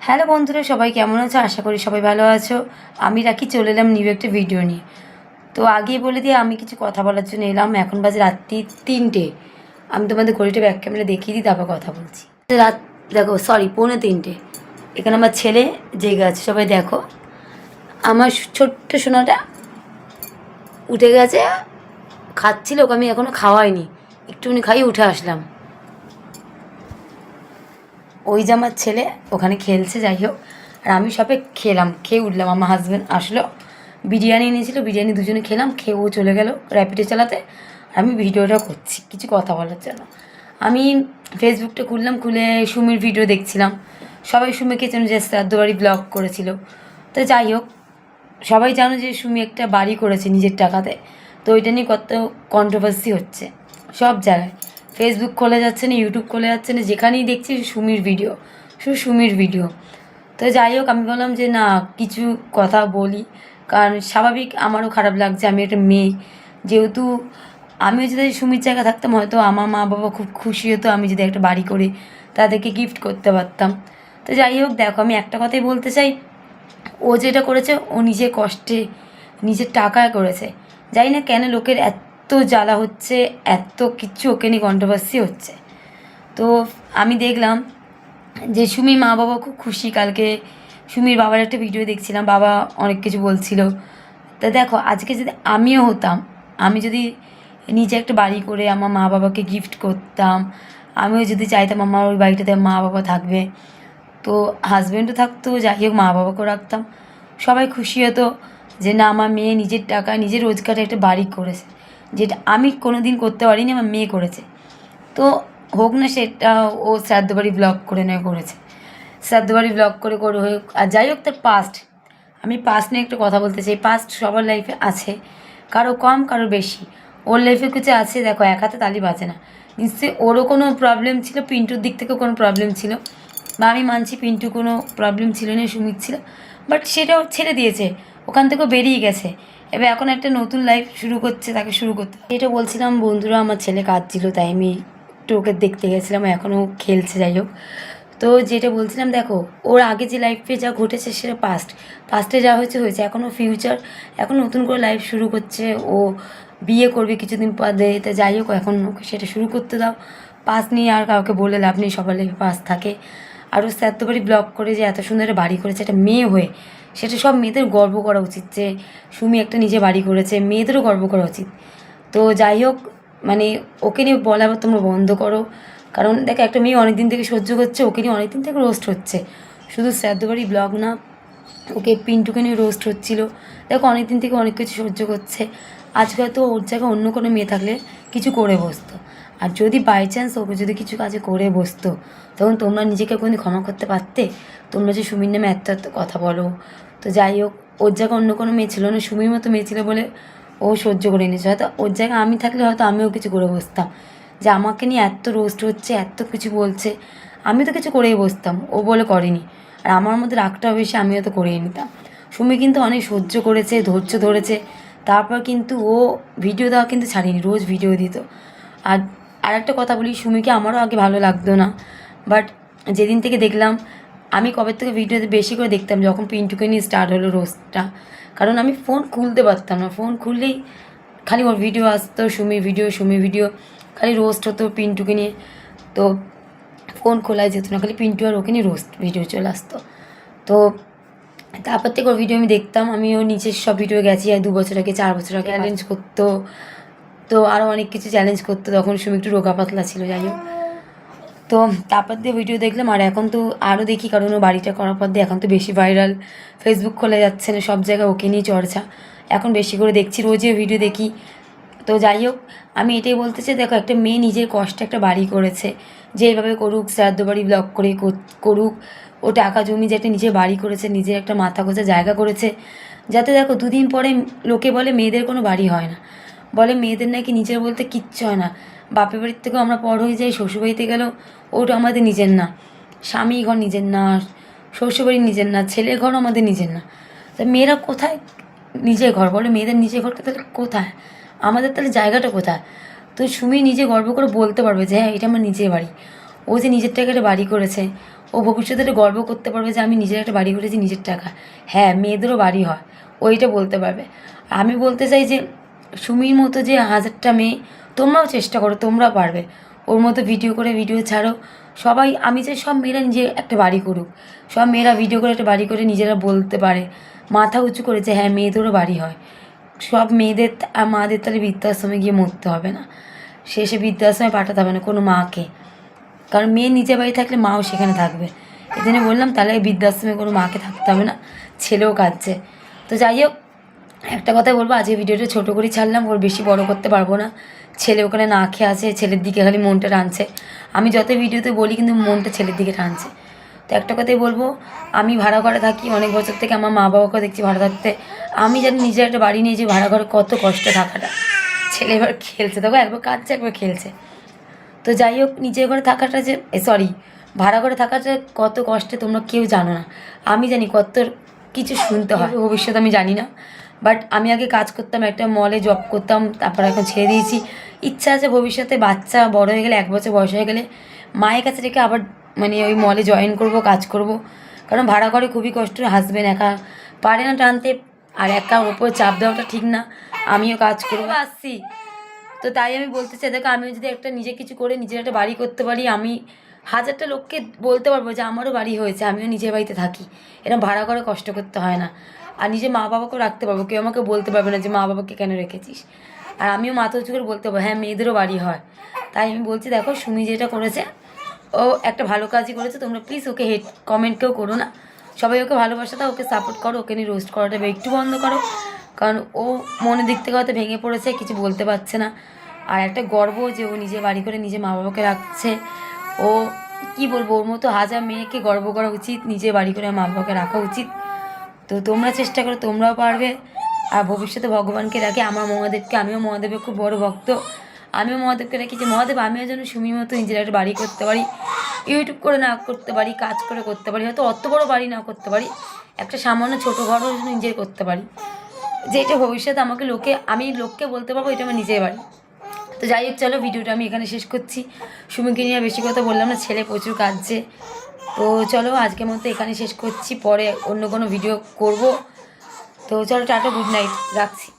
Hello বন্ধুরা, সবাই কেমন আছো? আশা করি সবাই ভালো আছো। আমি রাখি চলে এলাম নিউ একটা ভিডিও নিয়ে। তো আগেই বলে দিয়ে আমি কিছু কথা বলার জন্য এলাম। এখন বাজে রাত্রি 3টে। আমি তোমাদের ঘড়িটা ব্যাক ক্যামেরা দেখিয়ে দিই, তারপর কথা বলছি। রাত দেখো, সরি, 2:45। এখানে আমার ছেলে জেগে আছে, সবাই দেখো। আমার ছোট্ট সোনাটা উঠে গেছে, খাচ্ছিল, ওকে আমি এখনও খাওয়াইনি, একটুখানি খাইয়ে উঠে আসলাম। ওই যে আমার ছেলে ওখানে খেলছে, যাই হোক। আর আমি সবে খেয়ে উঠলাম। আমার হাজব্যান্ড আসলো, বিরিয়ানি এনেছিলো, বিরিয়ানি দুজনে খেলাম, খেয়ে ও চলে গেল র্যাপিডো চালাতে। আমি ভিডিওটা করছি কিছু কথা বলার জন্য। আমি ফেসবুকটা খুলে সুমির ভিডিও দেখছিলাম। সবাই সুমিকে চেন, যে শ্রাদ্ধবাড়ি ব্লগ করেছিল। তো যাই হোক, সবাই জানো যে সুমি একটা বাড়ি করেছে নিজের টাকাতে। তো ওইটা নিয়ে কত কন্ট্রোভার্সি হচ্ছে সব জায়গায়। ফেসবুক খোলা যাচ্ছে না, ইউটিউব খোলা যাচ্ছে না, যেখানেই দেখছি সুমির ভিডিও, শুধু সুমির ভিডিও। তো যাই হোক, আমি বললাম যে না, কিছু কথা বলি, কারণ স্বাভাবিক আমারও খারাপ লাগছে। আমি একটা মেয়ে, যেহেতু আমিও যদি সুমির জায়গা থাকতাম, হয়তো আমার মা বাবা খুব খুশি হতো আমি যদি একটা বাড়ি করে তাদেরকে গিফট করতে পারতাম। তো যাই হোক, দেখো, আমি একটা কথাই বলতে চাই, ও যেটা করেছে ও নিজের কষ্টে নিজের টাকায় করেছে। জানি না কেন লোকের এত জ্বালা হচ্ছে, এত কিছু ওকে নিয়ে কন্ট্রোভার্সি হচ্ছে। তো আমি দেখলাম যে সুমির মা বাবা খুব খুশি। কালকে সুমির বাবার একটা ভিডিও দেখছিলাম, বাবা অনেক কিছু বলছিল। তা দেখো, আজকে যদি আমিও হতাম, আমি যদি নিজে একটা বাড়ি করে আমার মা বাবাকে গিফট করতাম, আমিও যদি চাইতাম আমার ওই বাড়িটাতে মা বাবা থাকবে, তো হাজব্যান্ডও থাকতো, যাই হোক মা বাবাকেও রাখতাম, সবাই খুশি হতো যে না, আমার মেয়ে নিজের টাকায় নিজের রোজগারে একটা বাড়ি করেছে, যেটা আমি কোনো দিন করতে পারিনি, আমার মেয়ে করেছে। তো হোক না সেটা ও শ্রাদ্ধবাড়ি ব্লগ করে নয় করেছে, শ্রাদ্ধবাড়ি ব্লগ করে করে হোক। আর যাই হোক, তার পাস্ট, আমি পাস্ট নিয়ে একটু কথা বলতে চাই। পাস্ট সবার লাইফে আছে, কারো কম কারো বেশি। ওর লাইফে কিছু আছে, দেখো, এক হাতে তালি বাজে না। নিশ্চয়ই ওরও কোনো প্রবলেম ছিল, পিন্টুর দিক থেকেও কোনো প্রবলেম ছিল, বা আমি মানছি পিন্টু কোনো প্রবলেম ছিল না, সুমিত ছিল, বাট সেটাও ছেড়ে দিয়েছে, ওখান থেকেও বেরিয়ে গেছে। এবার এখন একটা নতুন লাইফ শুরু করছে, তাকে শুরু করতে। এটা বলছিলাম বন্ধুরা, আমার ছেলে কাঁদছিল, তাই আমি একটু ওকে দেখতে গেছিলাম, এখনও খেলছে, যাই হোক। তো যেটা বলছিলাম, দেখো, ওর আগে যে লাইফে যা ঘটেছে সেটা পাস্টে যা হয়েছে হয়েছে, এখনও ফিউচার, এখন নতুন করে লাইফ শুরু করছে। ও বিয়ে করবে কিছুদিন পরে, তা যাই হোক, এখন ওকে সেটা শুরু করতে দাও। পাস্ট নিয়ে আর কাউকে বলে লাভ নেই, সবার লাইফে পাস্ট থাকে। আরও শ্রাদ্ধবাড়ি ব্লগ করে যে এত সুন্দর একটা বাড়ি করেছে একটা মেয়ে হয়ে, সেটা সব মেয়েদের গর্ব করা উচিত যে সুমি একটা নিজে বাড়ি করেছে, মেয়েদেরও গর্ব করা উচিত। তো যাই হোক, মানে ওকে নিয়ে বলা তোমরা বন্ধ করো, কারণ দেখো, একটা মেয়ে অনেক দিন থেকে সহ্য করছে, ওকে নিয়ে অনেক দিন থেকে রোস্ট হচ্ছে, শুধু শ্রাদ্ধবাড়ি ব্লগ না, ওকে পিন্টুকে নিয়ে রোস্ট হচ্ছিল। দেখো, অনেক দিন থেকে অনেক কিছু সহ্য করছে। আজকে হয়তো ওর জায়গায় অন্য কোনো মেয়ে থাকলে কিছু করে বসতো, আর যদি বাই চান্স ওকে যদি কিছু কাজে করে বসতো, তখন তোমরা নিজেকে কোনোদিন ক্ষমা করতে পারতে? তোমরা যে সুমির নামে এত এত কথা বলো। তো যাই হোক, ওর জায়গায় অন্য কোনো মেয়ে ছিল না, সুমির মতো মেয়ে ছিল বলে ও সহ্য করে নিয়েছে। হয়তো ওর জায়গায় আমি থাকলে হয়তো আমিও কিছু করে বসতাম, যে আমাকে নিয়ে এত রোস্ট হচ্ছে, এত কিছু বলছে, আমি তো কিছু করেই বসতাম, ও বলে করেনি। আর আমার মধ্যে রাগটাও বেশি, আমিও তো করেই নিতাম। সুমি কিন্তু অনেক সহ্য করেছে, ধৈর্য ধরেছে, তারপর কিন্তু ও ভিডিও দেওয়া কিন্তু ছাড়েনি, রোজ ভিডিও দিত। আর আরেকটা কথা বলি, সুমিকে আমারও আগে ভালো লাগতো না, বাট যেদিন থেকে দেখলাম, আমি কবে থেকে ভিডিওতে বেশি করে দেখতাম যখন পিন্টুকে নিয়ে স্টার্ট হলো রোস্টটা, কারণ আমি ফোন খুলতে পারতাম না, ফোন খুললেই খালি ওর ভিডিও আসতো, সুমি ভিডিও, খালি রোস্ট হতো পিন্টুকে নিয়ে। তো ফোন খোলাই যেত না, খালি পিন্টু আর ওকে নিয়ে রোস্ট ভিডিও চলে আসতো। তো তারপর থেকে ওর ভিডিও আমি দেখতাম, আমি ওর নিচের সব ভিডিও গেছি, আর 2 বছর আগে 4 বছর আগে চ্যালেঞ্জ করতো, তো আরও অনেক কিছু চ্যালেঞ্জ করতো, তখন সুমি একটু রোগা পাতলা ছিল, যাই হোক। তো তারপর দিয়ে ভিডিও দেখলাম, আর এখন তো আরও দেখি, কারণ ও বাড়িটা করার পর দিয়ে এখন তো বেশি ভাইরাল, ফেসবুক খোলা যাচ্ছে না, সব জায়গায় ওকে নিয়ে চর্চা, এখন বেশি করে দেখছি, রোজই ভিডিও দেখি। তো যাই হোক, আমি এটাই বলতে চাই, দেখো, একটা মেয়ে নিজের কষ্টে একটা বাড়ি করেছে, যে এইভাবে করুক, শ্রাদ্ধ বাড়ি ব্লগ করে করুক, ও টাকা জমি যে একটা নিজের বাড়ি করেছে, নিজের একটা মাথা গোছা জায়গা করেছে, যাতে দেখো 2 দিন পরে লোকে বলে মেয়েদের কোনো বাড়ি হয় না, বলে মেয়েদের নাকি নিজের বলতে কিচ্ছু হয় না, বাপের বাড়ির থেকেও আমরা পর হয়ে যাই, শ্বশুরবাড়িতে গেলেও ওটা আমাদের নিজের না, স্বামী ঘর নিজের না, শ্বশুরবাড়ি নিজের না, ছেলের ঘর আমাদের নিজের না। তা মেয়েরা কোথায় নিজের ঘর, বলে মেয়েদের নিজের ঘরটা তাহলে কোথায়, আমাদের তাহলে জায়গাটা কোথায়? তো সুমি নিজে গর্ব করে বলতে পারবে যে হ্যাঁ, এটা আমার নিজের বাড়ি। ও যে নিজের টাকাটা বাড়ি করেছে, ও ও ভবিষ্যতে একটা গর্ব করতে পারবে যে আমি নিজের একটা বাড়ি করেছি নিজের টাকা। হ্যাঁ, মেয়েদেরও বাড়ি হয়, ওইটা বলতে পারবে। আমি বলতে চাই যে সুমির মতো যে 1000টা মেয়ে, তোমরাও চেষ্টা করো, তোমরাও পারবে। ওর মতো ভিডিও করে ভিডিও ছাড়ো। সবাই, আমি চাই সব মেয়েরা নিজে একটা বাড়ি করুক, সব মেয়েরা ভিডিও করে একটা বাড়ি করে নিজেরা বলতে পারে, মাথা উঁচু করে যে হ্যাঁ মেয়েদেরও বাড়ি হয়। সব মেয়েদের আর মাদের তাহলে বৃদ্ধাশ্রমে গিয়ে মরতে হবে না, শেষে বৃদ্ধাশ্রমে পাঠাতে হবে না কোনো মাকে, কারণ মেয়ে নিজে বাড়ি থাকলে মাও সেখানে থাকবে। এই জন্য বললাম তাহলে বৃদ্ধাশ্রমে কোনো মাকে থাকতে হবে না, ছেলেও কাঁদছে। তো যাই হোক, একটা কথাই বলবো, আজকে ভিডিওটা ছোটো করেই ছাড়লাম, ওর বেশি বড় করতে পারবো না। ছেলে ওখানে না খেয়ে আছে, ছেলের দিকে খালি মনটা টানছে। আমি যত ভিডিওতে বলি কিন্তু মনটা ছেলের দিকে টানছে। তো একটা কথাই বলবো, আমি ভাড়া ঘরে থাকি অনেক বছর থেকে, আমার মা বাবাকেও দেখছি ভাড়া থাকতে। আমি জানি নিজের একটা বাড়ি নিয়েছি, ভাড়া ঘরে কত কষ্ট থাকাটা। ছেলে এবার খেলছে, দেখো একবার কাঁদছে একবার খেলছে। তো যাই হোক, নিজের ঘরে থাকাটা যে ভাড়া ঘরে থাকাটা কত কষ্টে তোমরা কেউ জানো না। আমি জানি কত কিছু শুনতে হয়, ভবিষ্যৎ আমি জানি না। বাট আমি আগে কাজ করতাম, একটা মলে জব করতাম, তারপর এখন ছেড়ে দিয়েছি। ইচ্ছা আছে ভবিষ্যতে বাচ্চা বড় হয়ে গেলে, 1 বছর বয়স হয়ে গেলে মায়ের কাছে রেখে আবার ওই মলে জয়েন করব, কাজ করব। কারণ ভাড়া ঘরে খুবই কষ্ট, হাজবেন্ড একা পারে না টানতে, আর একা ওপর চাপ দেওয়াটা ঠিক না। আমিও কাজ করবো, আসছি। তো তাই আমি বলতে চাই, দেখো আমিও যদি একটা নিজে কিছু করে নিজের একটা বাড়ি করতে পারি, আমি 1000টা লোককে বলতে পারবো যে আমারও বাড়ি হয়েছে, আমিও নিজের বাড়িতে থাকি, এরকম ভাড়া করে কষ্ট করতে হয় না। আর নিজে মা বাবাকেও রাখতে পারবো, কেউ আমাকে বলতে পারবে না যে মা বাবাকে কেন রেখেছিস। আর আমিও মাথা উঁচু করে বলতে পারবো হ্যাঁ মেয়েদেরও বাড়ি হয়। তাই আমি বলছি, দেখো সুমি যেটা করেছে ও একটা ভালো কাজই করেছে। তোমরা প্লিজ ওকে হেট কমেন্ট কেউ করো না, সবাই ওকে ভালোবাসা দাও, ওকে সাপোর্ট করো, ওকে নিয়ে রোস্ট করাটা একটু বন্ধ করো। কারণ ও মনের দিক থেকে হয়তো ভেঙে পড়েছে, কিছু বলতে পারছে না। আর একটা গর্ব যে ও নিজে বাড়ি করে নিজে মা বাবাকে রাখছে। ও কি বলবো, ওর মতো 1000 মেয়েকে গর্ব করা উচিত, নিজে বাড়ি করে মা বাবাকে রাখা উচিত। তো তোমরা চেষ্টা করো, তোমরাও পারবে। আর ভবিষ্যতে ভগবানকে রাখে, আমার মহাদেবকে, আমিও মহাদেবের খুব বড় ভক্ত, আমিও মহাদেবকে রেখেছি। মহাদেব আমিও যেন সুমির মতো নিজের একটা বাড়ি করতে পারি, ইউটিউব করে না করতে পারি, কাজ করে করতে পারি, হয়তো অত বড় বাড়ি না করতে পারি, একটা সামান্য ছোটো ঘরও যেন নিজের করতে পারি, যেটা ভবিষ্যতে আমাকে আমি লোককে বলতে পারবো এটা আমার নিজের বাড়ি। তো যাই হোক, চলো ভিডিওটা আমি এখানে শেষ করছি। সুমিকে নিয়ে বেশি কথা বললাম না, ছেলে প্রচুর কাঁদছে। তো চলো আজকের মতো এখানে শেষ করছি, পরে অন্য কোনো ভিডিও করব। তো চলো টাটা, গুড নাইট, রাখছি।